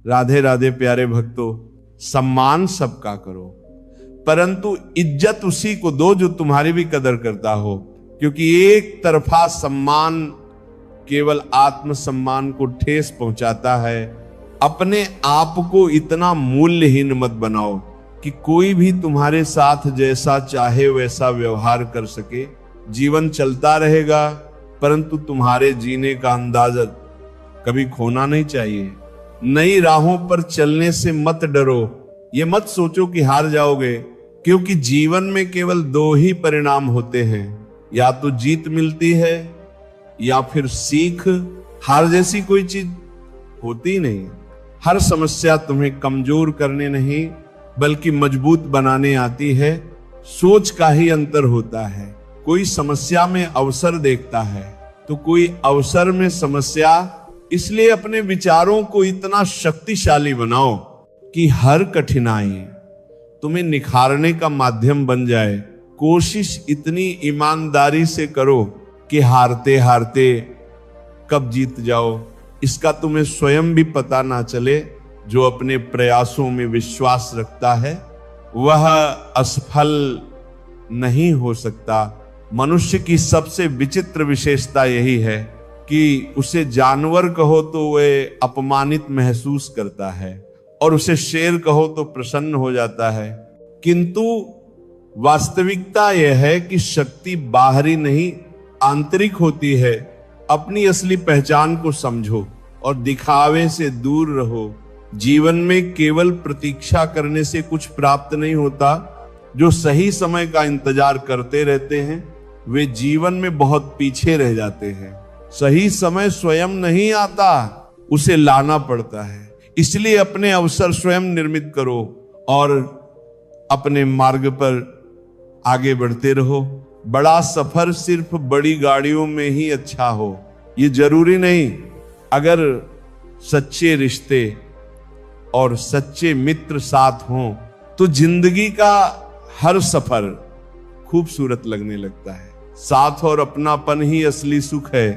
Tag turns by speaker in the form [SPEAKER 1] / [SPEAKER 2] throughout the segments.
[SPEAKER 1] राधे राधे प्यारे भक्तों, सम्मान सबका करो, परंतु इज्जत उसी को दो जो तुम्हारी भी कदर करता हो, क्योंकि एक तरफा सम्मान केवल आत्मसम्मान को ठेस पहुंचाता है। अपने आप को इतना मूल्यहीन मत बनाओ कि कोई भी तुम्हारे साथ जैसा चाहे वैसा व्यवहार कर सके। जीवन चलता रहेगा, परंतु तुम्हारे जीने का अंदाजा कभी खोना नहीं चाहिए। नई राहों पर चलने से मत डरो, ये मत सोचो कि हार जाओगे, क्योंकि जीवन में केवल दो ही परिणाम होते हैं, या तो जीत मिलती है या फिर सीख। हार जैसी कोई चीज होती नहीं। हर समस्या तुम्हें कमजोर करने नहीं बल्कि मजबूत बनाने आती है। सोच का ही अंतर होता है। कोई समस्या में अवसर देखता है तो कोई अवसर में समस्या। इसलिए अपने विचारों को इतना शक्तिशाली बनाओ कि हर कठिनाई तुम्हें निखारने का माध्यम बन जाए। कोशिश इतनी ईमानदारी से करो कि हारते हारते कब जीत जाओ इसका तुम्हें स्वयं भी पता ना चले। जो अपने प्रयासों में विश्वास रखता है वह असफल नहीं हो सकता। मनुष्य की सबसे विचित्र विशेषता यही है कि उसे जानवर कहो तो वह अपमानित महसूस करता है और उसे शेर कहो तो प्रसन्न हो जाता है। किंतु वास्तविकता यह है कि शक्ति बाहरी नहीं आंतरिक होती है। अपनी असली पहचान को समझो और दिखावे से दूर रहो। जीवन में केवल प्रतीक्षा करने से कुछ प्राप्त नहीं होता। जो सही समय का इंतजार करते रहते हैं वे जीवन में बहुत पीछे रह जाते हैं। सही समय स्वयं नहीं आता, उसे लाना पड़ता है। इसलिए अपने अवसर स्वयं निर्मित करो और अपने मार्ग पर आगे बढ़ते रहो। बड़ा सफर सिर्फ बड़ी गाड़ियों में ही अच्छा हो ये जरूरी नहीं। अगर सच्चे रिश्ते और सच्चे मित्र साथ हों तो जिंदगी का हर सफर खूबसूरत लगने लगता है। साथ और अपनापन ही असली सुख है,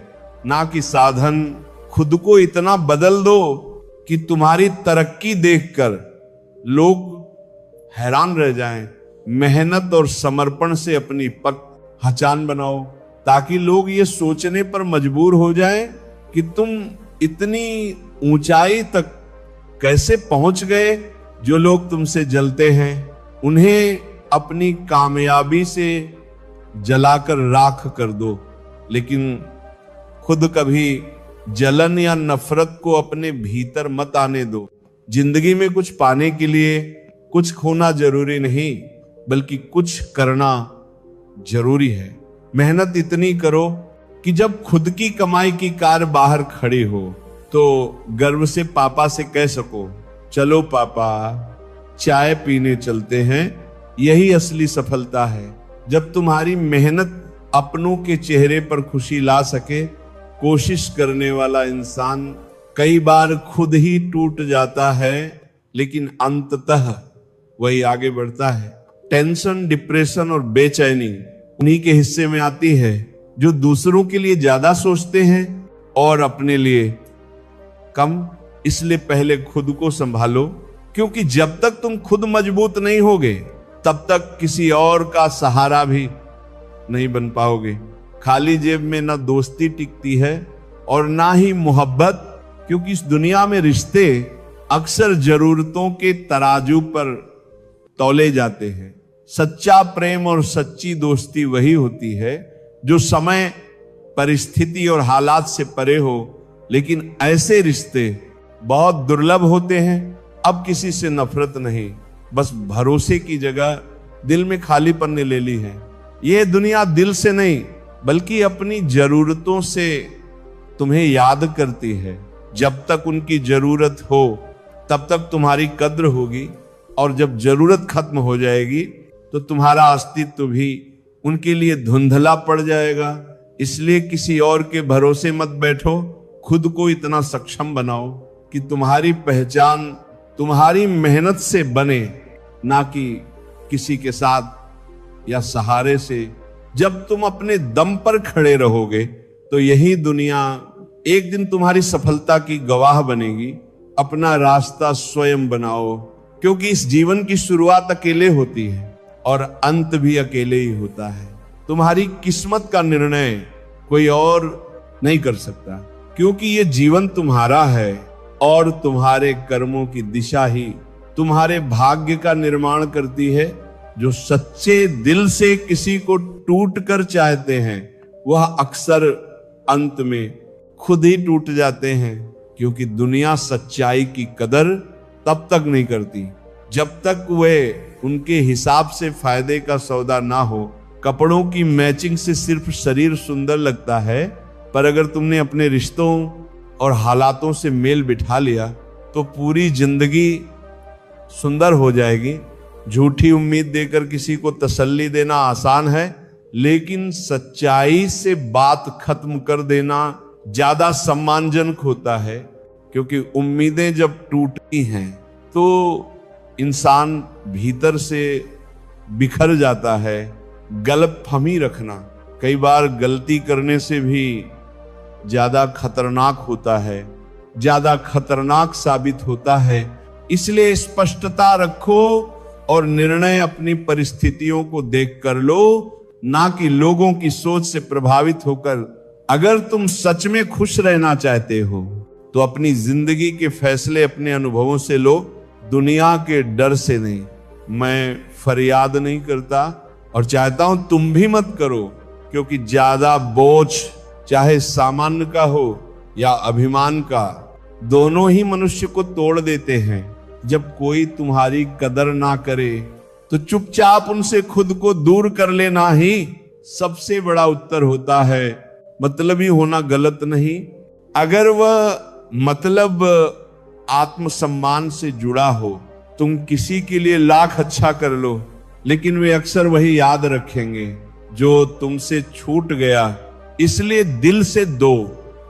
[SPEAKER 1] ना कि साधन। खुद को इतना बदल दो कि तुम्हारी तरक्की देखकर लोग हैरान रह जाएं। मेहनत और समर्पण से अपनी पहचान बनाओ ताकि लोग ये सोचने पर मजबूर हो जाएं कि तुम इतनी ऊंचाई तक कैसे पहुंच गए। जो लोग तुमसे जलते हैं उन्हें अपनी कामयाबी से जलाकर राख कर दो, लेकिन खुद कभी जलन या नफरत को अपने भीतर मत आने दो। जिंदगी में कुछ पाने के लिए कुछ खोना जरूरी नहीं बल्कि कुछ करना जरूरी है। मेहनत इतनी करो कि जब खुद की कमाई की कार बाहर खड़ी हो तो गर्व से पापा से कह सको, चलो पापा चाय पीने चलते हैं। यही असली सफलता है। जब तुम्हारी मेहनत अपनों के चेहरे पर खुशी ला सके। कोशिश करने वाला इंसान कई बार खुद ही टूट जाता है, लेकिन अंततः वही आगे बढ़ता है। टेंशन, डिप्रेशन और बेचैनी उन्हीं के हिस्से में आती है जो दूसरों के लिए ज्यादा सोचते हैं और अपने लिए कम। इसलिए पहले खुद को संभालो, क्योंकि जब तक तुम खुद मजबूत नहीं होगे तब तक किसी और का सहारा भी नहीं बन पाओगे। खाली जेब में ना दोस्ती टिकती है और ना ही मोहब्बत, क्योंकि इस दुनिया में रिश्ते अक्सर जरूरतों के तराजू पर तौले जाते हैं। सच्चा प्रेम और सच्ची दोस्ती वही होती है जो समय, परिस्थिति और हालात से परे हो। लेकिन ऐसे रिश्ते बहुत दुर्लभ होते हैं। अब किसी से नफरत नहीं, बस भरोसे की जगह दिल में खालीपन ने ले ली है। यह दुनिया दिल से नहीं बल्कि अपनी जरूरतों से तुम्हें याद करती है। जब तक उनकी जरूरत हो तब तक तुम्हारी कद्र होगी, और जब जरूरत खत्म हो जाएगी तो तुम्हारा अस्तित्व भी उनके लिए धुंधला पड़ जाएगा। इसलिए किसी और के भरोसे मत बैठो। खुद को इतना सक्षम बनाओ कि तुम्हारी पहचान तुम्हारी मेहनत से बने, ना कि किसी के साथ या सहारे से। जब तुम अपने दम पर खड़े रहोगे तो यही दुनिया एक दिन तुम्हारी सफलता की गवाह बनेगी अपना रास्ता स्वयं बनाओ, क्योंकि इस जीवन की शुरुआत अकेले होती है और अंत भी अकेले ही होता है। तुम्हारी किस्मत का निर्णय कोई और नहीं कर सकता, क्योंकि ये जीवन तुम्हारा है और तुम्हारे कर्मों की दिशा ही तुम्हारे भाग्य का निर्माण करती है। जो सच्चे दिल से किसी को टूट कर चाहते हैं वह अक्सर अंत में खुद ही टूट जाते हैं, क्योंकि दुनिया सच्चाई की कदर तब तक नहीं करती जब तक वे उनके हिसाब से फायदे का सौदा ना हो। कपड़ों की मैचिंग से सिर्फ शरीर सुंदर लगता है, पर अगर तुमने अपने रिश्तों और हालातों से मेल बिठा लिया तो पूरी जिंदगी सुंदर हो जाएगी। झूठी उम्मीद देकर किसी को तसल्ली देना आसान है, लेकिन सच्चाई से बात खत्म कर देना ज्यादा सम्मानजनक होता है, क्योंकि उम्मीदें जब टूटती हैं तो इंसान भीतर से बिखर जाता है। गलतफहमी रखना कई बार गलती करने से भी ज्यादा खतरनाक होता है, ज्यादा खतरनाक साबित होता है। इसलिए स्पष्टता रखो और निर्णय अपनी परिस्थितियों को देख कर लो, ना कि लोगों की सोच से प्रभावित होकर। अगर तुम सच में खुश रहना चाहते हो तो अपनी जिंदगी के फैसले अपने अनुभवों से लो, दुनिया के डर से नहीं। मैं फरियाद नहीं करता और चाहता हूं तुम भी मत करो, क्योंकि ज्यादा बोझ चाहे सामान्य का हो या अभिमान का, दोनों ही मनुष्य को तोड़ देते हैं। जब कोई तुम्हारी कदर ना करे तो चुपचाप उनसे खुद को दूर कर लेना ही सबसे बड़ा उत्तर होता है। मतलबी होना गलत नहीं, अगर वह मतलब आत्मसम्मान से जुड़ा हो। तुम किसी के लिए लाख अच्छा कर लो, लेकिन वे अक्सर वही याद रखेंगे जो तुमसे छूट गया। इसलिए दिल से दो,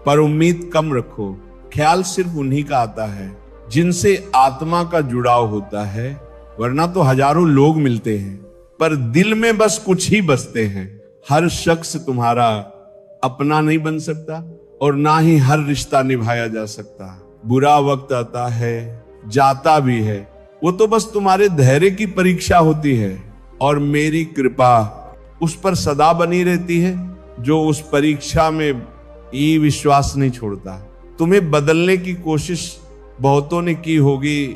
[SPEAKER 1] पर उम्मीद कम रखो। ख्याल सिर्फ उन्हीं का आता है जिनसे आत्मा का जुड़ाव होता है, वरना तो हजारों लोग मिलते हैं पर दिल में बस कुछ ही बसते हैं। हर शख्स तुम्हारा अपना नहीं बन सकता और ना ही हर रिश्ता निभाया जा सकता। बुरा वक्त आता है, जाता भी है, वो तो बस तुम्हारे धैर्य की परीक्षा होती है, और मेरी कृपा उस पर सदा बनी रहती है जो उस परीक्षा में ये विश्वास नहीं छोड़ता। तुम्हें बदलने की कोशिश बहुतों ने की होगी,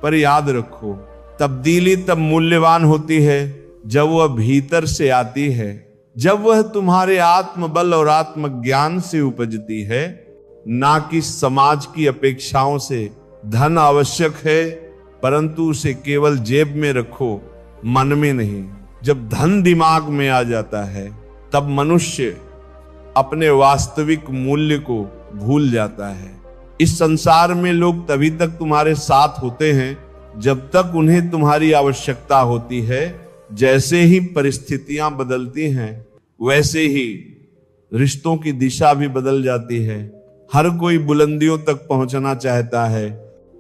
[SPEAKER 1] पर याद रखो तब्दीली तब मूल्यवान होती है जब वह भीतर से आती है, जब वह तुम्हारे आत्मबल और आत्मज्ञान से उपजती है, ना कि समाज की अपेक्षाओं से। धन आवश्यक है, परंतु उसे केवल जेब में रखो, मन में नहीं। जब धन दिमाग में आ जाता है तब मनुष्य अपने वास्तविक मूल्य को भूल जाता है। इस संसार में लोग तभी तक तुम्हारे साथ होते हैं जब तक उन्हें तुम्हारी आवश्यकता होती है। जैसे ही परिस्थितियां बदलती हैं वैसे ही रिश्तों की दिशा भी बदल जाती है। हर कोई बुलंदियों तक पहुंचना चाहता है,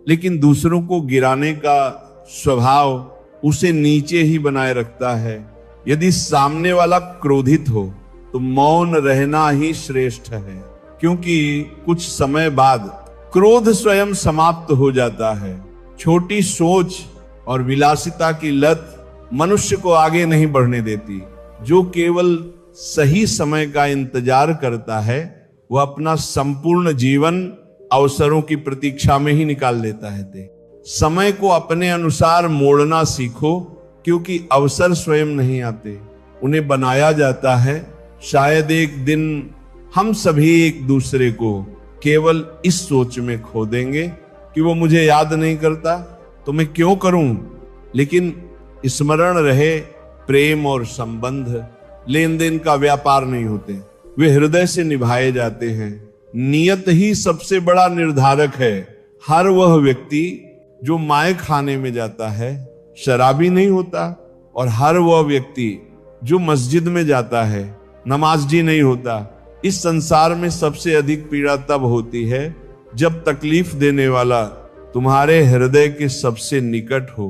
[SPEAKER 1] लेकिन दूसरों को गिराने का स्वभाव उसे नीचे ही बनाए रखता है। यदि सामने वाला क्रोधित हो तो मौन रहना ही श्रेष्ठ है, क्योंकि कुछ समय बाद क्रोध स्वयं समाप्त हो जाता है। छोटी सोच और विलासिता की लत मनुष्य को आगे नहीं बढ़ने देती। जो केवल सही समय का इंतजार करता है वह अपना संपूर्ण जीवन अवसरों की प्रतीक्षा में ही निकाल लेता है। समय को अपने अनुसार मोड़ना सीखो, क्योंकि अवसर स्वयं नहीं आते, उन्हें बनाया जाता है। शायद एक दिन हम सभी एक दूसरे को केवल इस सोच में खो देंगे कि वो मुझे याद नहीं करता तो मैं क्यों करूं। लेकिन स्मरण रहे, प्रेम और संबंध लेन देन का व्यापार नहीं होते, वे हृदय से निभाए जाते हैं। नियत ही सबसे बड़ा निर्धारक है। हर वह व्यक्ति जो माय खाने में जाता है शराबी नहीं होता, और हर वह व्यक्ति जो मस्जिद में जाता है नमाजी नहीं होता। इस संसार में सबसे अधिक पीड़ा तब होती है जब तकलीफ देने वाला तुम्हारे हृदय के सबसे निकट हो।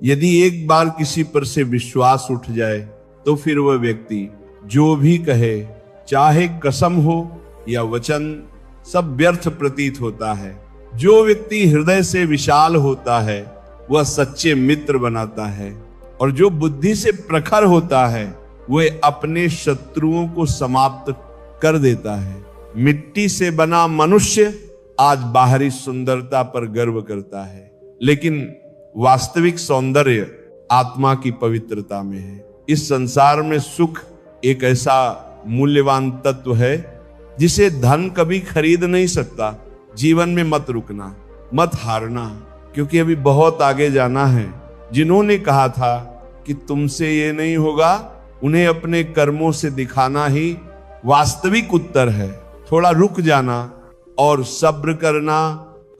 [SPEAKER 1] यदि एक बार किसी पर से विश्वास उठ जाए तो फिर वह व्यक्ति जो भी कहे, चाहे कसम हो या वचन, सब व्यर्थ प्रतीत होता है। जो व्यक्ति हृदय से विशाल होता है वह सच्चे मित्र बनाता है, और जो बुद्धि से प्रखर होता है वह अपने शत्रुओं को समाप्त कर देता है। मिट्टी से बना मनुष्य आज बाहरी सुंदरता पर गर्व करता है, लेकिन वास्तविक सौंदर्य आत्मा की पवित्रता में है। इस संसार में सुख एक ऐसा मूल्यवान तत्व है जिसे धन कभी खरीद नहीं सकता। जीवन में मत रुकना, मत हारना, क्योंकि अभी बहुत आगे जाना है। जिन्होंने कहा था कि तुमसे ये नहीं होगा, उन्हें अपने कर्मों से दिखाना ही वास्तविक उत्तर है। थोड़ा रुक जाना और सब्र करना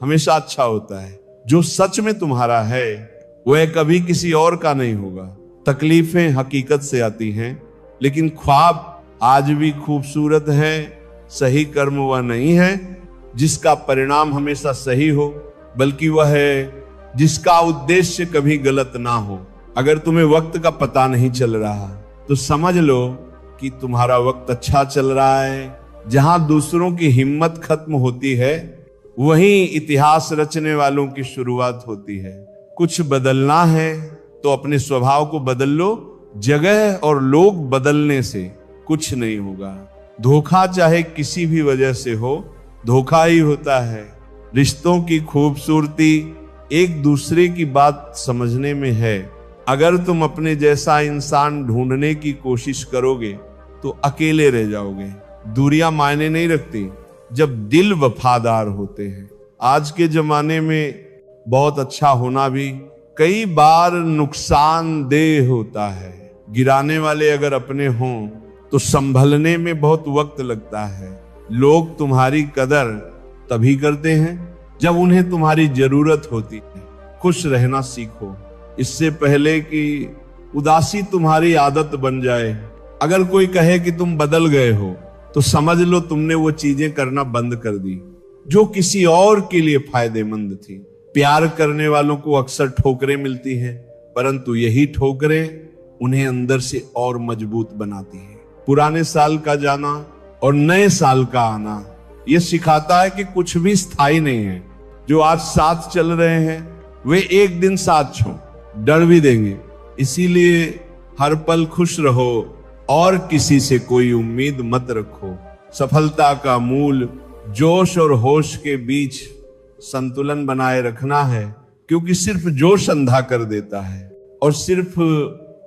[SPEAKER 1] हमेशा अच्छा होता है। जो सच में तुम्हारा है वह कभी किसी और का नहीं होगा। तकलीफें हकीकत से आती हैं, लेकिन ख्वाब आज भी खूबसूरत है। सही कर्म वह नहीं है जिसका परिणाम हमेशा सही हो, बल्कि वह है जिसका उद्देश्य कभी गलत ना हो। अगर तुम्हें वक्त का पता नहीं चल रहा तो समझ लो कि तुम्हारा वक्त अच्छा चल रहा है। जहां दूसरों की हिम्मत खत्म होती है वहीं इतिहास रचने वालों की शुरुआत होती है। कुछ बदलना है तो अपने स्वभाव को बदल लो। जगह और लोग बदलने से कुछ नहीं होगा। धोखा चाहे किसी भी वजह से हो, धोखा ही होता है। रिश्तों की खूबसूरती एक दूसरे की बात समझने में है। अगर तुम अपने जैसा इंसान ढूंढने की कोशिश करोगे तो अकेले रह जाओगे। दूरियां मायने नहीं रखती जब दिल वफादार होते हैं। आज के जमाने में बहुत अच्छा होना भी कई बार नुकसानदेह होता है। गिराने वाले अगर अपने हों तो संभलने में बहुत वक्त लगता है। लोग तुम्हारी कदर तभी करते हैं जब उन्हें तुम्हारी जरूरत होती है। खुश रहना सीखो, इससे पहले कि उदासी तुम्हारी आदत बन जाए। अगर कोई कहे कि तुम बदल गए हो तो समझ लो तुमने वो चीजें करना बंद कर दी जो किसी और के लिए फायदेमंद थी। प्यार करने वालों को अक्सर ठोकरें मिलती हैं, परंतु यही ठोकरें उन्हें अंदर से और मजबूत बनाती हैं। पुराने साल का जाना और नए साल का आना यह सिखाता है कि कुछ भी स्थायी नहीं है। जो आज साथ चल रहे हैं वे एक दिन साथ छोड़ डर भी देंगे। इसीलिए हर पल खुश रहो और किसी से कोई उम्मीद मत रखो। सफलता का मूल जोश और होश के बीच संतुलन बनाए रखना है, क्योंकि सिर्फ जोश अंधा कर देता है और सिर्फ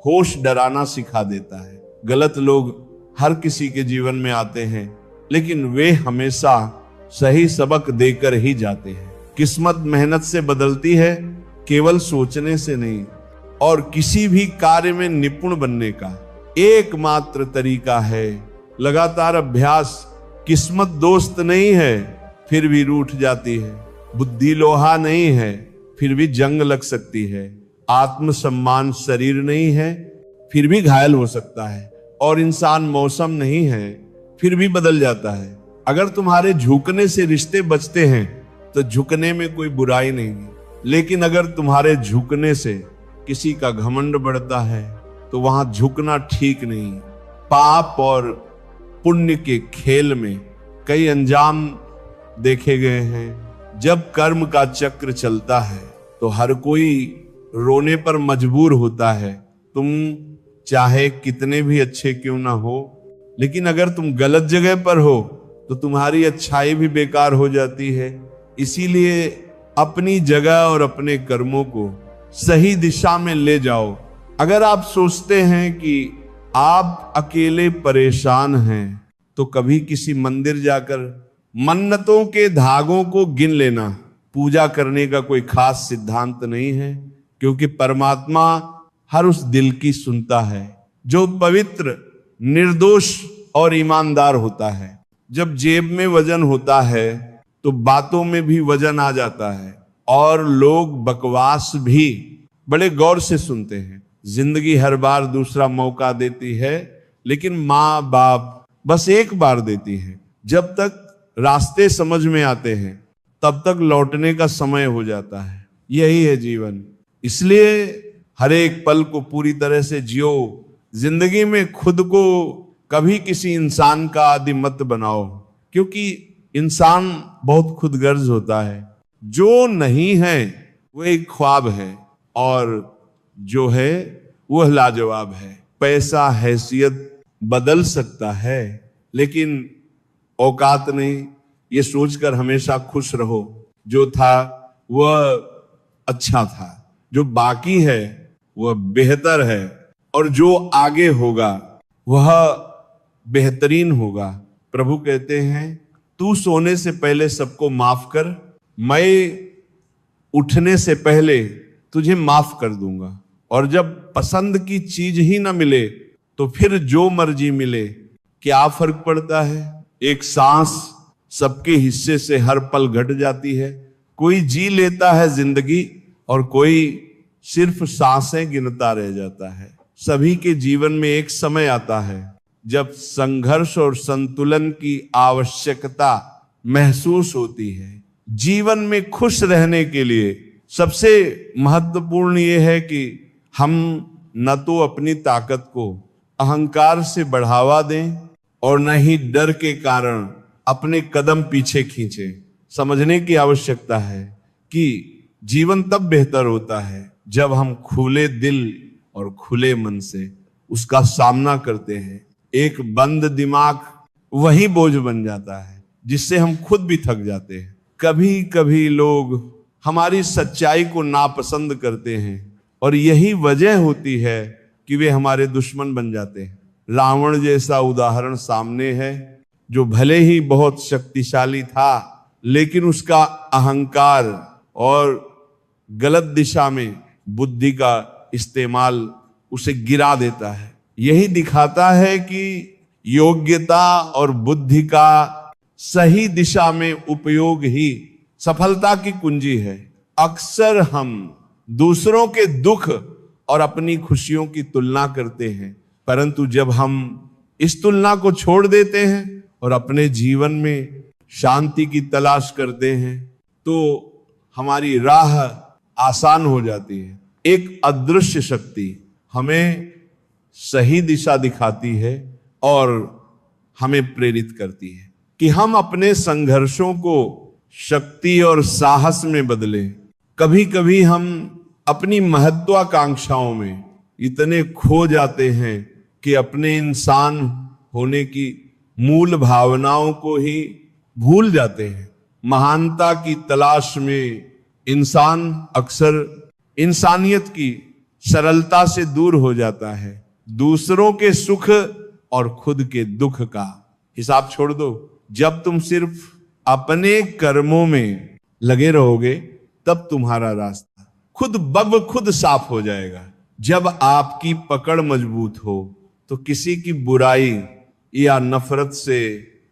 [SPEAKER 1] होश डराना सिखा देता है। गलत लोग हर किसी के जीवन में आते हैं, लेकिन वे हमेशा सही सबक देकर ही जाते हैं। किस्मत मेहनत से बदलती है, केवल सोचने से नहीं। और किसी भी कार्य में निपुण बनने का एकमात्र तरीका है लगातार अभ्यास। किस्मत दोस्त नहीं है फिर भी रूठ जाती है। बुद्धि लोहा नहीं है फिर भी जंग लग सकती है। आत्मसम्मान शरीर नहीं है फिर भी घायल हो सकता है। और इंसान मौसम नहीं है फिर भी बदल जाता है। अगर तुम्हारे झुकने से रिश्ते बचते हैं तो झुकने में कोई बुराई नहीं है, लेकिन अगर तुम्हारे झुकने से किसी का घमंड बढ़ता है तो वहां झुकना ठीक नहीं। पाप और पुण्य के खेल में कई अंजाम देखे गए हैं। जब कर्म का चक्र चलता है तो हर कोई रोने पर मजबूर होता है। तुम चाहे कितने भी अच्छे क्यों ना हो, लेकिन अगर तुम गलत जगह पर हो तो तुम्हारी अच्छाई भी बेकार हो जाती है। इसीलिए अपनी जगह और अपने कर्मों को सही दिशा में ले जाओ। अगर आप सोचते हैं कि आप अकेले परेशान हैं तो कभी किसी मंदिर जाकर मन्नतों के धागों को गिन लेना। पूजा करने का कोई खास सिद्धांत नहीं है, क्योंकि परमात्मा हर उस दिल की सुनता है जो पवित्र, निर्दोष और ईमानदार होता है। जब जेब में वजन होता है तो बातों में भी वजन आ जाता है और लोग बकवास भी बड़े गौर से सुनते हैं। जिंदगी हर बार दूसरा मौका देती है, लेकिन माँ बाप बस एक बार देती है। जब तक रास्ते समझ में आते हैं तब तक लौटने का समय हो जाता है। यही है जीवन। इसलिए हर एक पल को पूरी तरह से जियो। जिंदगी में खुद को कभी किसी इंसान का आदि मत बनाओ, क्योंकि इंसान बहुत खुदगर्ज होता है। जो नहीं है वो एक ख्वाब है, और जो है वह लाजवाब है। पैसा हैसियत बदल सकता है, लेकिन औकात नहीं। ये सोचकर हमेशा खुश रहो, जो था वह अच्छा था, जो बाकी है वह बेहतर है, और जो आगे होगा वह बेहतरीन होगा। प्रभु कहते हैं, तू सोने से पहले सबको माफ कर, मैं उठने से पहले तुझे माफ कर दूंगा। और जब पसंद की चीज ही ना मिले तो फिर जो मर्जी मिले, क्या फर्क पड़ता है। एक सांस सबके हिस्से से हर पल घट जाती है। कोई जी लेता है जिंदगी और कोई सिर्फ सांसें गिनता रह जाता है। सभी के जीवन में एक समय आता है जब संघर्ष और संतुलन की आवश्यकता महसूस होती है। जीवन में खुश रहने के लिए सबसे महत्वपूर्ण यह है कि हम न तो अपनी ताकत को अहंकार से बढ़ावा दें और न ही डर के कारण अपने कदम पीछे खींचे। समझने की आवश्यकता है कि जीवन तब बेहतर होता है जब हम खुले दिल और खुले मन से उसका सामना करते हैं। एक बंद दिमाग वही बोझ बन जाता है जिससे हम खुद भी थक जाते हैं। कभी कभी लोग हमारी सच्चाई को नापसंद करते हैं और यही वजह होती है कि वे हमारे दुश्मन बन जाते हैं। रावण जैसा उदाहरण सामने है, जो भले ही बहुत शक्तिशाली था, लेकिन उसका अहंकार और गलत दिशा में बुद्धि का इस्तेमाल उसे गिरा देता है। यही दिखाता है कि योग्यता और बुद्धि का सही दिशा में उपयोग ही सफलता की कुंजी है। अक्सर हम दूसरों के दुख और अपनी खुशियों की तुलना करते हैं, परंतु जब हम इस तुलना को छोड़ देते हैं और अपने जीवन में शांति की तलाश करते हैं तो हमारी राह आसान हो जाती है। एक अदृश्य शक्ति हमें सही दिशा दिखाती है और हमें प्रेरित करती है कि हम अपने संघर्षों को शक्ति और साहस में बदलें। कभी कभी हम अपनी महत्वाकांक्षाओं में इतने खो जाते हैं कि अपने इंसान होने की मूल भावनाओं को ही भूल जाते हैं। महानता की तलाश में इंसान अक्सर इंसानियत की सरलता से दूर हो जाता है। दूसरों के सुख और खुद के दुख का हिसाब छोड़ दो। जब तुम सिर्फ अपने कर्मों में लगे रहोगे तब तुम्हारा रास्ता खुद ब खुद साफ हो जाएगा। जब आपकी पकड़ मजबूत हो तो किसी की बुराई या नफरत से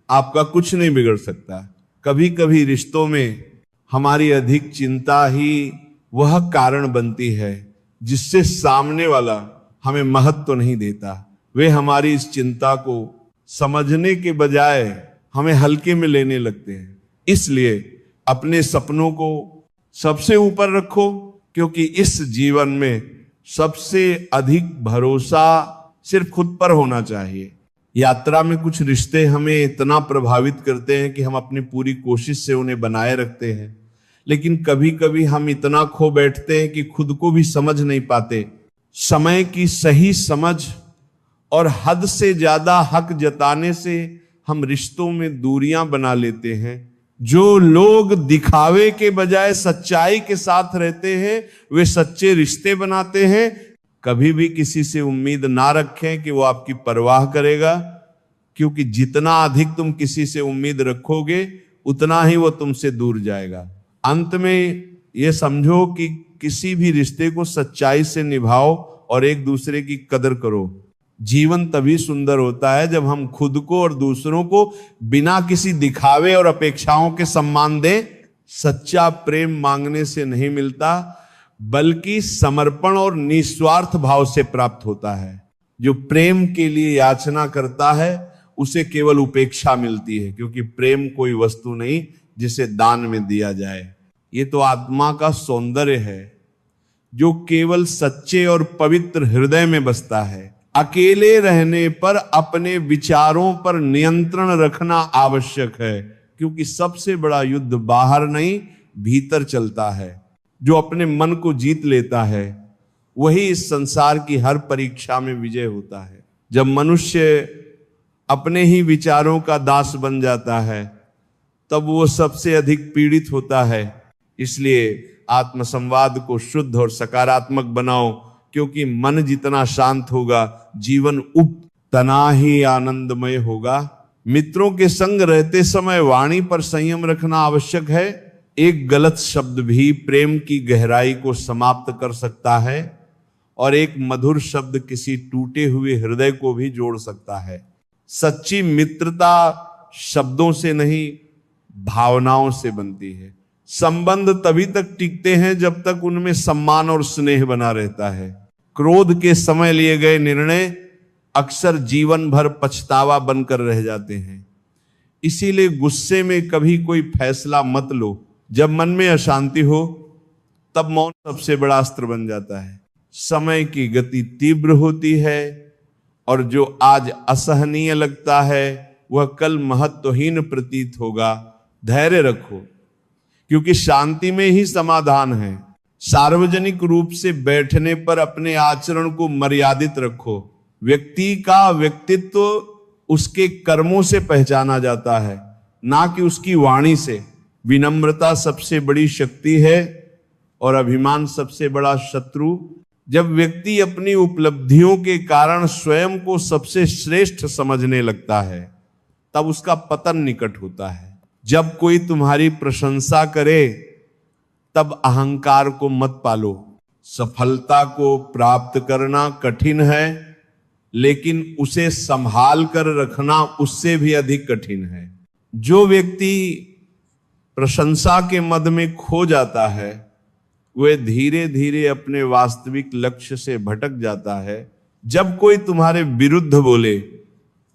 [SPEAKER 1] आपका कुछ नहीं बिगड़ सकता। कभी कभी रिश्तों में हमारी अधिक चिंता ही वह कारण बनती है जिससे सामने वाला हमें महत्व नहीं देता। वे हमारी इस चिंता को समझने के बजाय हमें हल्के में लेने लगते हैं। इसलिए अपने सपनों को सबसे ऊपर रखो, क्योंकि इस जीवन में सबसे अधिक भरोसा सिर्फ खुद पर होना चाहिए। यात्रा में कुछ रिश्ते हमें इतना प्रभावित करते हैं कि हम अपनी पूरी कोशिश से उन्हें बनाए रखते हैं, लेकिन कभी कभी हम इतना खो बैठते हैं कि खुद को भी समझ नहीं पाते। समय की सही समझ और हद से ज्यादा हक जताने से हम रिश्तों में दूरियां बना लेते हैं। जो लोग दिखावे के बजाय सच्चाई के साथ रहते हैं वे सच्चे रिश्ते बनाते हैं। कभी भी किसी से उम्मीद ना रखें कि वो आपकी परवाह करेगा, क्योंकि जितना अधिक तुम किसी से उम्मीद रखोगे उतना ही वो तुमसे दूर जाएगा। अंत में ये समझो कि किसी भी रिश्ते को सच्चाई से निभाओ और एक दूसरे की कदर करो। जीवन तभी सुंदर होता है जब हम खुद को और दूसरों को बिना किसी दिखावे और अपेक्षाओं के सम्मान दें। सच्चा प्रेम मांगने से नहीं मिलता, बल्कि समर्पण और निस्वार्थ भाव से प्राप्त होता है। जो प्रेम के लिए याचना करता है उसे केवल उपेक्षा मिलती है, क्योंकि प्रेम कोई वस्तु नहीं जिसे दान में दिया जाए। ये तो आत्मा का सौंदर्य है जो केवल सच्चे और पवित्र हृदय में बसता है। अकेले रहने पर अपने विचारों पर नियंत्रण रखना आवश्यक है, क्योंकि सबसे बड़ा युद्ध बाहर नहीं भीतर चलता है, जो अपने मन को जीत लेता है, वही इस संसार की हर परीक्षा में विजय होता है। जब मनुष्य अपने ही विचारों का दास बन जाता है, तब वो सबसे अधिक पीड़ित होता है। इसलिए आत्मसंवाद को शुद्ध और सकारात्मक बनाओ, क्योंकि मन जितना शांत होगा, जीवन उतना ही आनंदमय होगा। मित्रों के संग रहते समय वाणी पर संयम रखना आवश्यक है। एक गलत शब्द भी प्रेम की गहराई को समाप्त कर सकता है, और एक मधुर शब्द किसी टूटे हुए हृदय को भी जोड़ सकता है। सच्ची मित्रता शब्दों से नहीं, भावनाओं से बनती है। संबंध तभी तक टिकते हैं जब तक उनमें सम्मान और स्नेह बना रहता है। क्रोध के समय लिए गए निर्णय अक्सर जीवन भर पछतावा बनकर रह जाते हैं। इसीलिए गुस्से में कभी कोई फैसला मत लो। जब मन में अशांति हो, तब मौन सबसे बड़ा अस्त्र बन जाता है। समय की गति तीव्र होती है, और जो आज असहनीय लगता है वह कल महत्वहीन प्रतीत होगा। धैर्य रखो, क्योंकि शांति में ही समाधान है। सार्वजनिक रूप से बैठने पर अपने आचरण को मर्यादित रखो। व्यक्ति का व्यक्तित्व उसके कर्मों से पहचाना जाता है, ना कि उसकी वाणी से। विनम्रता सबसे बड़ी शक्ति है और अभिमान सबसे बड़ा शत्रु। जब व्यक्ति अपनी उपलब्धियों के कारण स्वयं को सबसे श्रेष्ठ समझने लगता है, तब उसका पतन निकट होता है। जब कोई तुम्हारी प्रशंसा करे, तब अहंकार को मत पालो। सफलता को प्राप्त करना कठिन है, लेकिन उसे संभाल कर रखना उससे भी अधिक कठिन है। जो व्यक्ति प्रशंसा के मद में खो जाता है, वह धीरे धीरे अपने वास्तविक लक्ष्य से भटक जाता है। जब कोई तुम्हारे विरुद्ध बोले,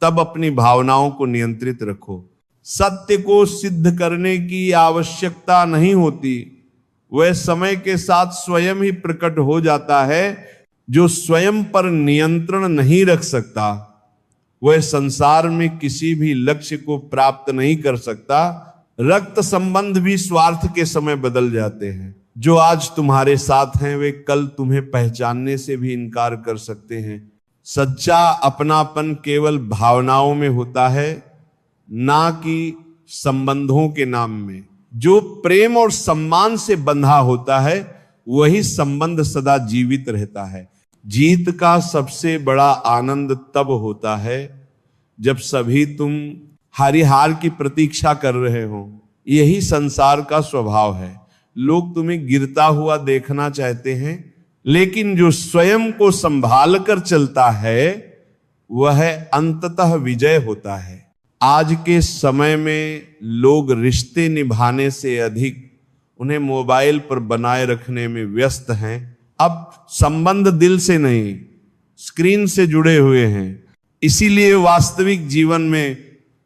[SPEAKER 1] तब अपनी भावनाओं को नियंत्रित रखो। सत्य को सिद्ध करने की आवश्यकता नहीं होती, वह समय के साथ स्वयं ही प्रकट हो जाता है। जो स्वयं पर नियंत्रण नहीं रख सकता, वह संसार में किसी भी लक्ष्य को प्राप्त नहीं कर सकता। रक्त संबंध भी स्वार्थ के समय बदल जाते हैं। जो आज तुम्हारे साथ हैं, वे कल तुम्हें पहचानने से भी इनकार कर सकते हैं। सच्चा अपनापन केवल भावनाओं में होता है, ना कि संबंधों के नाम में। जो प्रेम और सम्मान से बंधा होता है, वही संबंध सदा जीवित रहता है। जीत का सबसे बड़ा आनंद तब होता है जब सभी तुम हार की प्रतीक्षा कर रहे हो। यही संसार का स्वभाव है। लोग तुम्हें गिरता हुआ देखना चाहते हैं, लेकिन जो स्वयं को संभाल कर चलता है, वह अंततः विजय होता है। आज के समय में लोग रिश्ते निभाने से अधिक उन्हें मोबाइल पर बनाए रखने में व्यस्त हैं। अब संबंध दिल से नहीं, स्क्रीन से जुड़े हुए हैं। इसीलिए वास्तविक जीवन में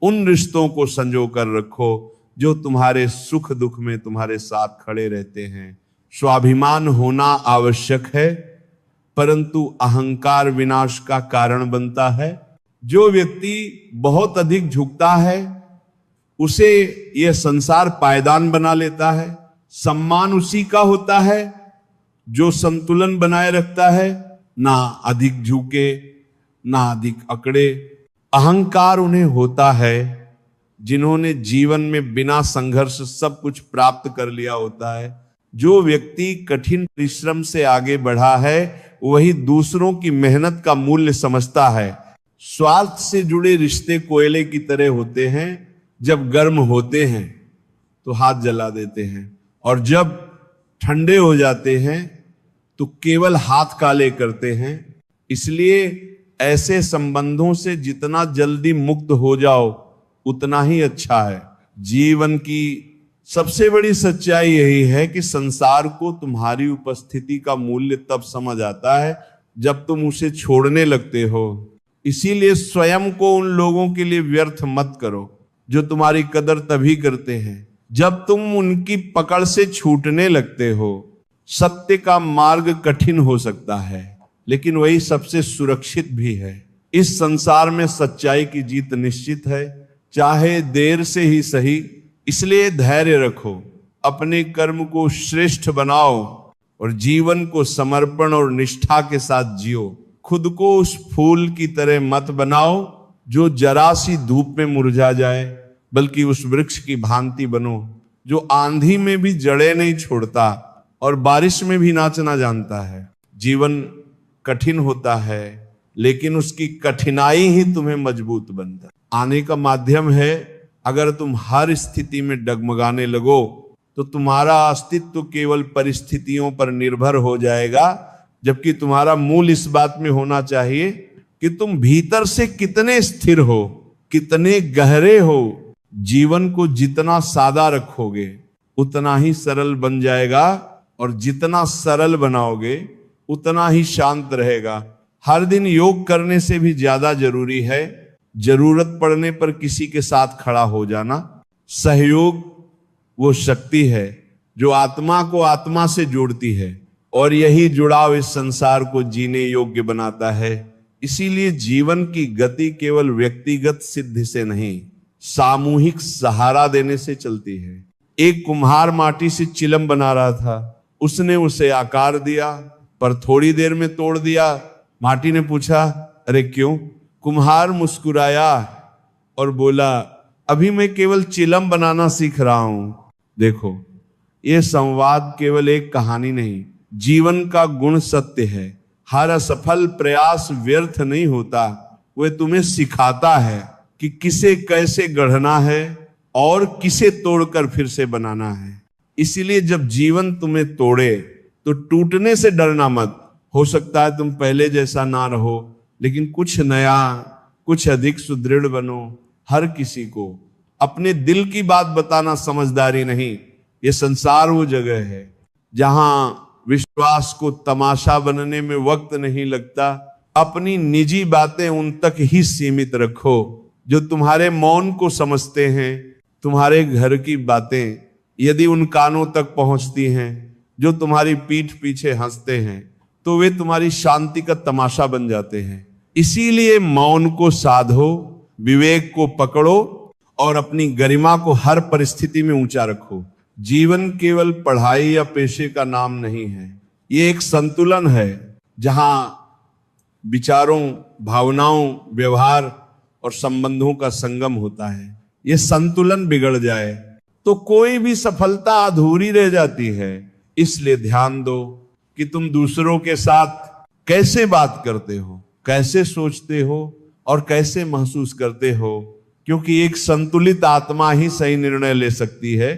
[SPEAKER 1] उन रिश्तों को संजो कर रखो जो तुम्हारे सुख दुख में तुम्हारे साथ खड़े रहते हैं। स्वाभिमान होना आवश्यक है, परंतु अहंकार विनाश का कारण बनता है। जो व्यक्ति बहुत अधिक झुकता है, उसे यह संसार पायदान बना लेता है। सम्मान उसी का होता है जो संतुलन बनाए रखता है, ना अधिक झुके ना अधिक अकड़े। अहंकार उन्हें होता है जिन्होंने जीवन में बिना संघर्ष सब कुछ प्राप्त कर लिया होता है। जो व्यक्ति कठिन परिश्रम से आगे बढ़ा है, वही दूसरों की मेहनत का मूल्य समझता है। स्वार्थ से जुड़े रिश्ते कोयले की तरह होते हैं। जब गर्म होते हैं तो हाथ जला देते हैं, और जब ठंडे हो जाते हैं तो केवल हाथ काले करते हैं। इसलिए ऐसे संबंधों से जितना जल्दी मुक्त हो जाओ, उतना ही अच्छा है। जीवन की सबसे बड़ी सच्चाई यही है कि संसार को तुम्हारी उपस्थिति का मूल्य तब समझ आता है जब तुम उसे छोड़ने लगते हो। इसीलिए स्वयं को उन लोगों के लिए व्यर्थ मत करो जो तुम्हारी कदर तभी करते हैं जब तुम उनकी पकड़ से छूटने लगते हो। सत्य का मार्ग कठिन हो सकता है, लेकिन वही सबसे सुरक्षित भी है। इस संसार में सच्चाई की जीत निश्चित है, चाहे देर से ही सही। इसलिए धैर्य रखो, अपने कर्म को श्रेष्ठ बनाओ और जीवन को समर्पण और निष्ठा के साथ जियो। खुद को उस फूल की तरह मत बनाओ जो जरा सी धूप में मुरझा जाए, बल्कि उस वृक्ष की भांति बनो जो आंधी में भी जड़ें नहीं छोड़ता और बारिश में भी नाचना जानता है। जीवन कठिन होता है, लेकिन उसकी कठिनाई ही तुम्हें मजबूत बनता आने का माध्यम है। अगर तुम हर स्थिति में डगमगाने लगो तो तुम्हारा अस्तित्व केवल परिस्थितियों पर निर्भर हो जाएगा, जबकि तुम्हारा मूल इस बात में होना चाहिए कि तुम भीतर से कितने स्थिर हो, कितने गहरे हो। जीवन को जितना सादा रखोगे उतना ही सरल बन जाएगा, और जितना सरल बनाओगे उतना ही शांत रहेगा। हर दिन योग करने से भी ज्यादा जरूरी है जरूरत पड़ने पर किसी के साथ खड़ा हो जाना। सहयोग वो शक्ति है जो आत्मा को आत्मा से जोड़ती है, और यही जुड़ाव इस संसार को जीने योग्य बनाता है। इसीलिए जीवन की गति केवल व्यक्तिगत सिद्धि से नहीं, सामूहिक सहारा देने से चलती है। एक कुम्हार माटी से चिलम बना रहा था, उसने उसे आकार दिया पर थोड़ी देर में तोड़ दिया। माटी ने पूछा, अरे क्यों? कुम्हार मुस्कुराया और बोला, अभी मैं केवल चिलम बनाना सीख रहा हूं। देखो, यह संवाद केवल एक कहानी नहीं, जीवन का गुण सत्य है। हर असफल प्रयास व्यर्थ नहीं होता, वह तुम्हें सिखाता है कि किसे कैसे गढ़ना है और किसे तोड़कर फिर से बनाना है। इसीलिए जब जीवन तुम्हें तोड़े तो टूटने से डरना मत। हो सकता है तुम पहले जैसा ना रहो, लेकिन कुछ नया, कुछ अधिक सुदृढ़ बनो। हर किसी को अपने दिल की बात बताना समझदारी नहीं। ये संसार वो जगह है जहां विश्वास को तमाशा बनने में वक्त नहीं लगता। अपनी निजी बातें उन तक ही सीमित रखो जो तुम्हारे मौन को समझते हैं। तुम्हारे घर की बातें यदि उन कानों तक पहुंचती हैं जो तुम्हारी पीठ पीछे हंसते हैं, तो वे तुम्हारी शांति का तमाशा बन जाते हैं। इसीलिए मौन को साधो, विवेक को पकड़ो और अपनी गरिमा को हर परिस्थिति में ऊंचा रखो। जीवन केवल पढ़ाई या पेशे का नाम नहीं है, ये एक संतुलन है जहां विचारों, भावनाओं, व्यवहार और संबंधों का संगम होता है। ये संतुलन बिगड़ जाए तो कोई भी सफलता अधूरी रह जाती है। इसलिए ध्यान दो कि तुम दूसरों के साथ कैसे बात करते हो, कैसे सोचते हो और कैसे महसूस करते हो, क्योंकि एक संतुलित आत्मा ही सही निर्णय ले सकती है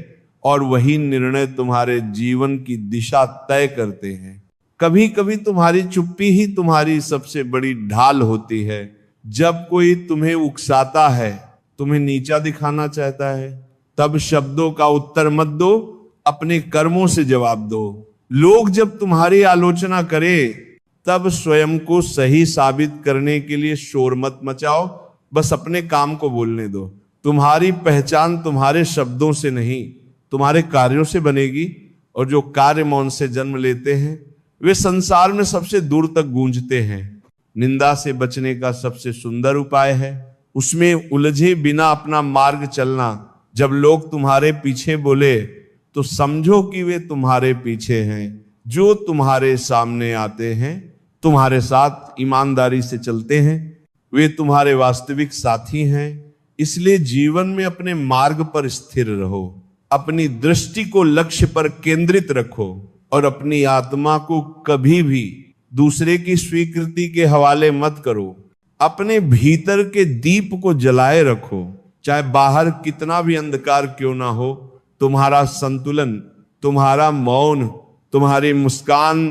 [SPEAKER 1] और वही निर्णय तुम्हारे जीवन की दिशा तय करते हैं। कभी कभी तुम्हारी चुप्पी ही तुम्हारी सबसे बड़ी ढाल होती है। जब कोई तुम्हें उकसाता है, तुम्हें नीचा दिखाना चाहता है, तब शब्दों का उत्तर मत दो, अपने कर्मों से जवाब दो। लोग जब तुम्हारी आलोचना करें तब स्वयं को सही साबित करने के लिए शोर मत मचाओ, बस अपने काम को बोलने दो। तुम्हारी पहचान तुम्हारे शब्दों से नहीं, तुम्हारे कार्यों से बनेगी, और जो कार्य मौन से जन्म लेते हैं वे संसार में सबसे दूर तक गूंजते हैं। निंदा से बचने का सबसे सुंदर उपाय है उसमें उलझे बिना अपना मार्ग चलना। जब लोग तुम्हारे पीछे बोले तो समझो कि वे तुम्हारे पीछे हैं। जो तुम्हारे सामने आते हैं, तुम्हारे साथ ईमानदारी से चलते हैं, वे तुम्हारे वास्तविक साथी हैं। इसलिए जीवन में अपने मार्ग पर स्थिर रहो, अपनी दृष्टि को लक्ष्य पर केंद्रित रखो और अपनी आत्मा को कभी भी दूसरे की स्वीकृति के हवाले मत करो। अपने भीतर के दीप को जलाए रखो, चाहे बाहर कितना भी अंधकार क्यों ना हो। तुम्हारा संतुलन, तुम्हारा मौन, तुम्हारी मुस्कान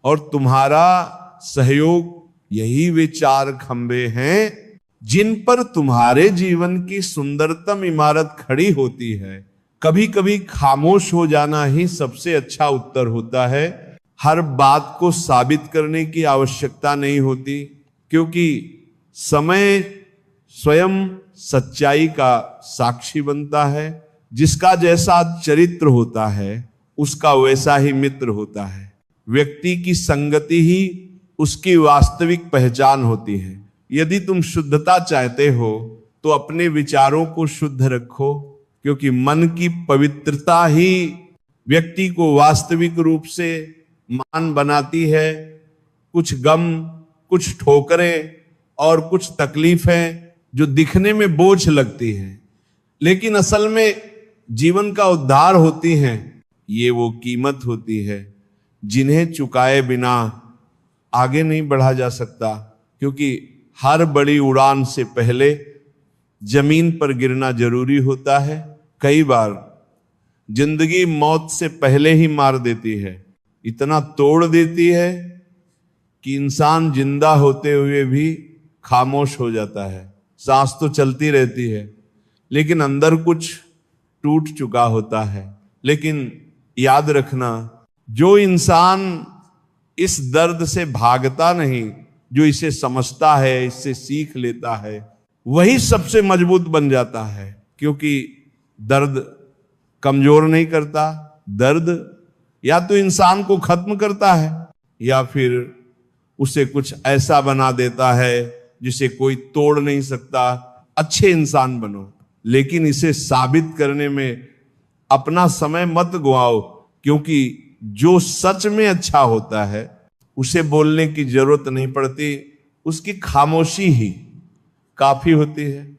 [SPEAKER 1] और तुम्हारा सहयोग, यही वे चार खंबे हैं जिन पर तुम्हारे जीवन की सुंदरतम इमारत खड़ी होती है। कभी कभी खामोश हो जाना ही सबसे अच्छा उत्तर होता है। हर बात को साबित करने की आवश्यकता नहीं होती, क्योंकि समय स्वयं सच्चाई का साक्षी बनता है। जिसका जैसा चरित्र होता है उसका वैसा ही मित्र होता है। व्यक्ति की संगति ही उसकी वास्तविक पहचान होती है। यदि तुम शुद्धता चाहते हो तो अपने विचारों को शुद्ध रखो, क्योंकि मन की पवित्रता ही व्यक्ति को वास्तविक रूप से मान बनाती है। कुछ गम, कुछ ठोकरें और कुछ तकलीफें जो दिखने में बोझ लगती हैं, लेकिन असल में जीवन का उद्धार होती हैं। ये वो कीमत होती है जिन्हें चुकाए बिना आगे नहीं बढ़ा जा सकता, क्योंकि हर बड़ी उड़ान से पहले जमीन पर गिरना जरूरी होता है। कई बार जिंदगी मौत से पहले ही मार देती है, इतना तोड़ देती है कि इंसान जिंदा होते हुए भी खामोश हो जाता है। सांस तो चलती रहती है, लेकिन अंदर कुछ टूट चुका होता है। लेकिन याद रखना, जो इंसान इस दर्द से भागता नहीं, जो इसे समझता है, इससे सीख लेता है, वही सबसे मजबूत बन जाता है। क्योंकि दर्द कमजोर नहीं करता, दर्द या तो इंसान को खत्म करता है या फिर उसे कुछ ऐसा बना देता है जिसे कोई तोड़ नहीं सकता। अच्छे इंसान बनो, लेकिन इसे साबित करने में अपना समय मत गवाओ, क्योंकि जो सच में अच्छा होता है उसे बोलने की जरूरत नहीं पड़ती, उसकी खामोशी ही काफी होती है।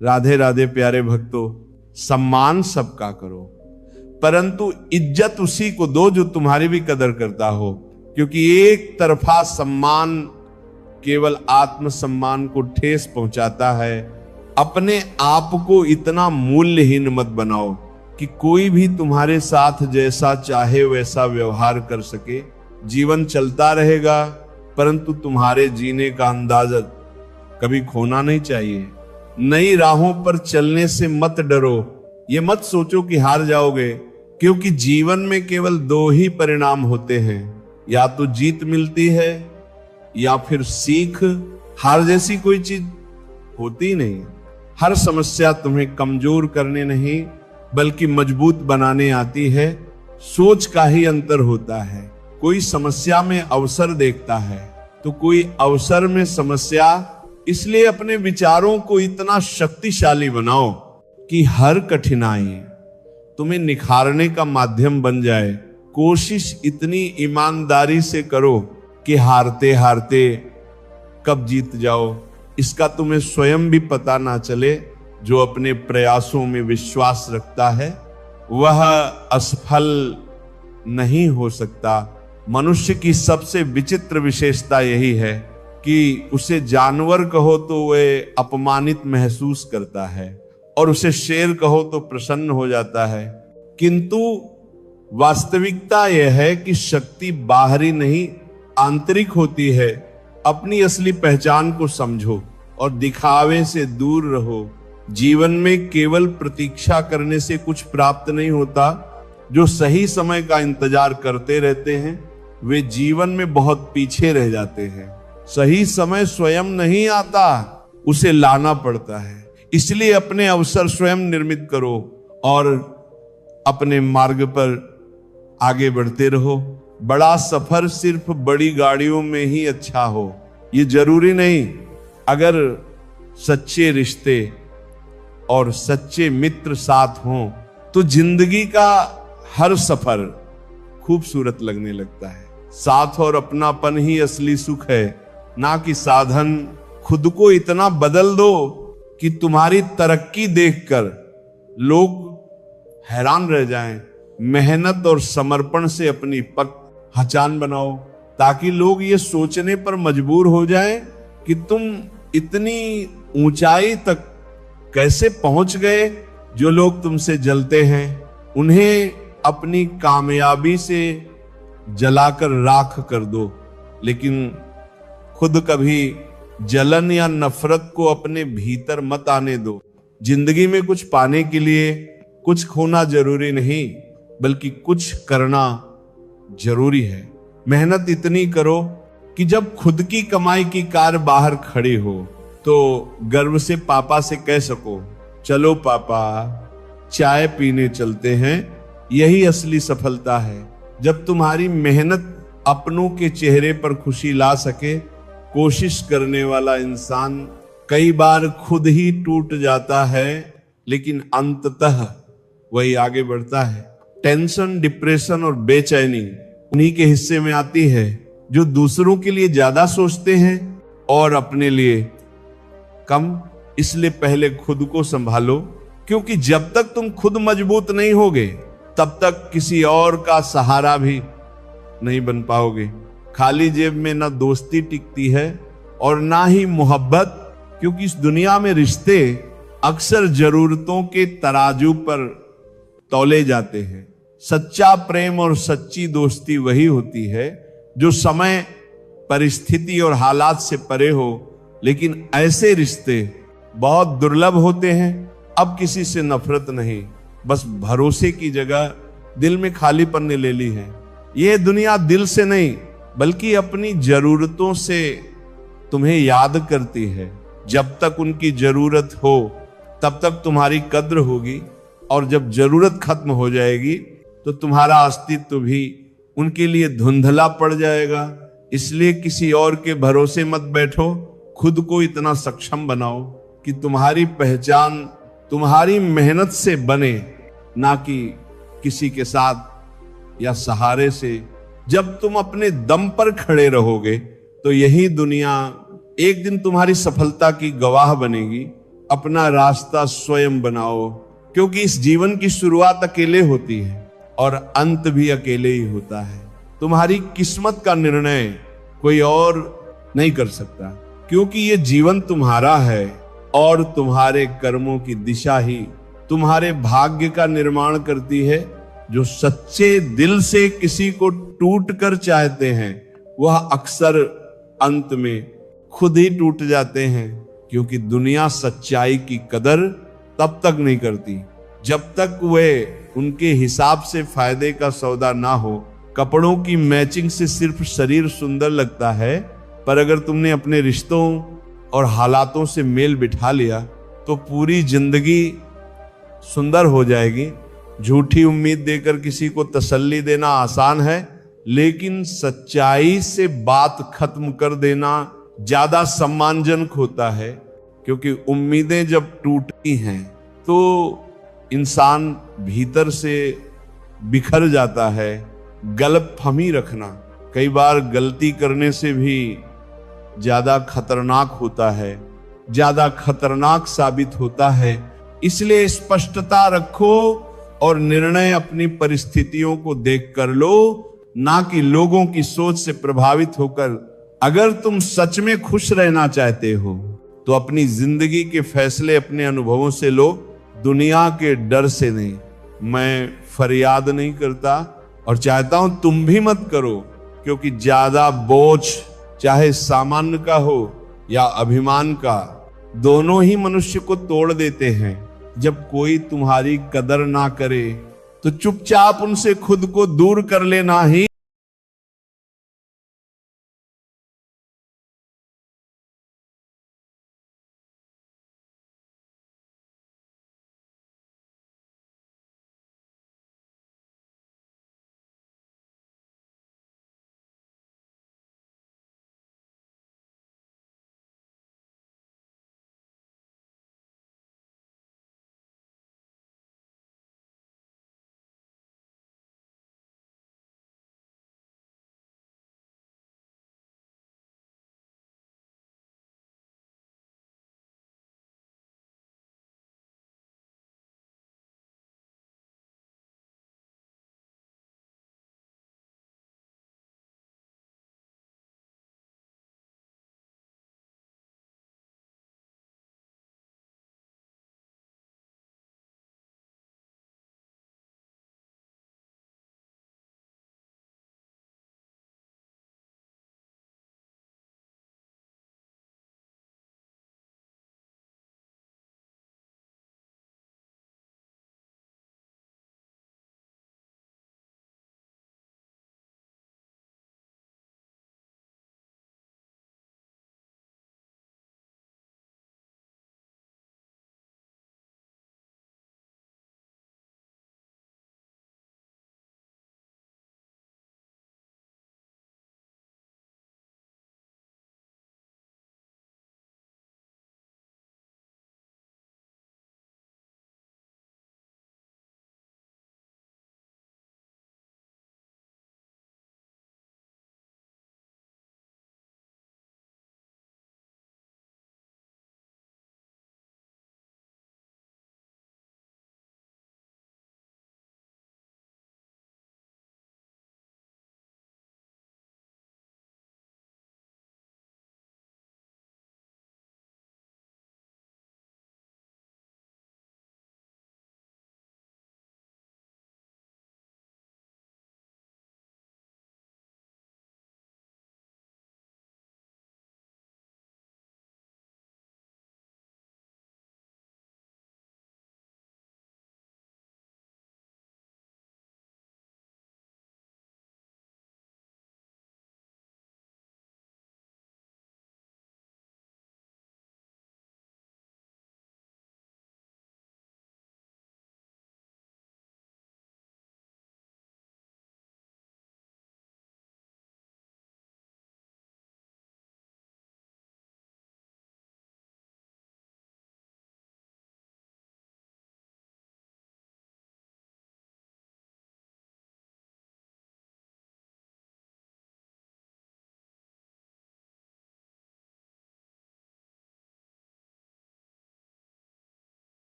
[SPEAKER 1] राधे राधे प्यारे भक्तों, सम्मान सबका करो, परंतु इज्जत उसी को दो जो तुम्हारी भी कदर करता हो। क्योंकि एक तरफा सम्मान केवल आत्मसम्मान को ठेस पहुंचाता है। अपने आप को इतना मूल्यहीन मत बनाओ कि कोई भी तुम्हारे साथ जैसा चाहे वैसा व्यवहार कर सके। जीवन चलता रहेगा, परंतु तुम्हारे जीने का अंदाजा कभी खोना नहीं चाहिए। नई राहों पर चलने से मत डरो, ये मत सोचो कि हार जाओगे, क्योंकि जीवन में केवल दो ही परिणाम होते हैं, या तो जीत मिलती है या फिर सीख। हार जैसी कोई चीज होती नहीं। हर समस्या तुम्हें कमजोर करने नहीं बल्कि मजबूत बनाने आती है। सोच का ही अंतर होता है। कोई समस्या में अवसर देखता है तो कोई अवसर में समस्या। इसलिए अपने विचारों को इतना शक्तिशाली बनाओ कि हर कठिनाई तुम्हें निखारने का माध्यम बन जाए। कोशिश इतनी ईमानदारी से करो कि हारते हारते कब जीत जाओ इसका तुम्हें स्वयं भी पता ना चले। जो अपने प्रयासों में विश्वास रखता है वह असफल नहीं हो सकता। मनुष्य की सबसे विचित्र विशेषता यही है कि उसे जानवर कहो तो वह अपमानित महसूस करता है और उसे शेर कहो तो प्रसन्न हो जाता है। किंतु वास्तविकता यह है कि शक्ति बाहरी नहीं आंतरिक होती है। अपनी असली पहचान को समझो और दिखावे से दूर रहो। जीवन में केवल प्रतीक्षा करने से कुछ प्राप्त नहीं होता। जो सही समय का इंतजार करते रहते हैं वे जीवन में बहुत पीछे रह जाते हैं। सही समय स्वयं नहीं आता, उसे लाना पड़ता है। इसलिए अपने अवसर स्वयं निर्मित करो और अपने मार्ग पर आगे बढ़ते रहो। बड़ा सफर सिर्फ बड़ी गाड़ियों में ही अच्छा हो ये जरूरी नहीं। अगर सच्चे रिश्ते और सच्चे मित्र साथ हों तो जिंदगी का हर सफर खूबसूरत लगने लगता है। साथ और अपनापन ही असली सुख है, ना कि साधन। खुद को इतना बदल दो कि तुम्हारी तरक्की देखकर लोग हैरान रह जाएं। मेहनत और समर्पण से अपनी पहचान बनाओ ताकि लोग ये सोचने पर मजबूर हो जाएं कि तुम इतनी ऊंचाई तक कैसे पहुंच गए। जो लोग तुमसे जलते हैं उन्हें अपनी कामयाबी से जलाकर राख कर दो, लेकिन खुद कभी जलन या नफरत को अपने भीतर मत आने दो। जिंदगी में कुछ पाने के लिए कुछ खोना जरूरी नहीं बल्कि कुछ करना जरूरी है। मेहनत इतनी करो कि जब खुद की कमाई की कार बाहर खड़ी हो तो गर्व से पापा से कह सको, चलो पापा चाय पीने चलते हैं। यही असली सफलता है। जब तुम्हारी मेहनत अपनों के चेहरे पर खुशी ला सके। कोशिश करने वाला इंसान कई बार खुद ही टूट जाता है लेकिन अंततः वही आगे बढ़ता है। टेंशन, डिप्रेशन और बेचैनी उन्हीं के हिस्से में आती है जो दूसरों के लिए ज्यादा सोचते हैं और अपने लिए कम। इसलिए पहले खुद को संभालो, क्योंकि जब तक तुम खुद मजबूत नहीं होगे तब तक किसी और का सहारा भी नहीं बन पाओगे। खाली जेब में ना दोस्ती टिकती है और ना ही मोहब्बत, क्योंकि इस दुनिया में रिश्ते अक्सर जरूरतों के तराजू पर तौले जाते हैं। सच्चा प्रेम और सच्ची दोस्ती वही होती है जो समय, परिस्थिति और हालात से परे हो, लेकिन ऐसे रिश्ते बहुत दुर्लभ होते हैं। अब किसी से नफरत नहीं, बस भरोसे की जगह दिल में खालीपन ने ले ली है। यह दुनिया दिल से नहीं बल्कि अपनी जरूरतों से तुम्हें याद करती है। जब तक उनकी जरूरत हो तब तक तुम्हारी कद्र होगी, और जब जरूरत खत्म हो जाएगी तो तुम्हारा अस्तित्व भी उनके लिए धुंधला पड़ जाएगा। इसलिए किसी और के भरोसे मत बैठो, खुद को इतना सक्षम बनाओ कि तुम्हारी पहचान तुम्हारी मेहनत से बने, ना कि किसी के साथ या सहारे से। जब तुम अपने दम पर खड़े रहोगे तो यही दुनिया एक दिन तुम्हारी सफलता की गवाह बनेगी। अपना रास्ता स्वयं बनाओ, क्योंकि इस जीवन की शुरुआत अकेले होती है और अंत भी अकेले ही होता है। तुम्हारी किस्मत का निर्णय कोई और नहीं कर सकता, क्योंकि ये जीवन तुम्हारा है और तुम्हारे कर्मों की दिशा ही तुम्हारे भाग्य का निर्माण करती है। जो सच्चे दिल से किसी को टूट कर चाहते हैं वह अक्सर अंत में खुद ही टूट जाते हैं, क्योंकि दुनिया सच्चाई की कदर तब तक नहीं करती जब तक वे उनके हिसाब से फायदे का सौदा ना हो। कपड़ों की मैचिंग से सिर्फ शरीर सुंदर लगता है, पर अगर तुमने अपने रिश्तों और हालातों से मेल बिठा लिया तो पूरी जिंदगी सुंदर हो जाएगी। झूठी उम्मीद देकर किसी को तसल्ली देना आसान है, लेकिन सच्चाई से बात खत्म कर देना ज्यादा सम्मानजनक होता है, क्योंकि उम्मीदें जब टूटती हैं तो इंसान भीतर से बिखर जाता है। गलतफहमी रखना कई बार गलती करने से भी ज्यादा खतरनाक होता है, ज्यादा खतरनाक साबित होता है। इसलिए स्पष्टता रखो और निर्णय अपनी परिस्थितियों को देख कर लो, ना कि लोगों की सोच से प्रभावित होकर। अगर तुम सच में खुश रहना चाहते हो तो अपनी जिंदगी के फैसले अपने अनुभवों से लो, दुनिया के डर से नहीं। मैं फरियाद नहीं करता और चाहता हूं तुम भी मत करो, क्योंकि ज्यादा बोझ चाहे सामान्य का हो या अभिमान का, दोनों ही मनुष्य को तोड़ देते हैं। जब कोई तुम्हारी कदर ना करे तो चुपचाप उनसे खुद को दूर कर लेना ही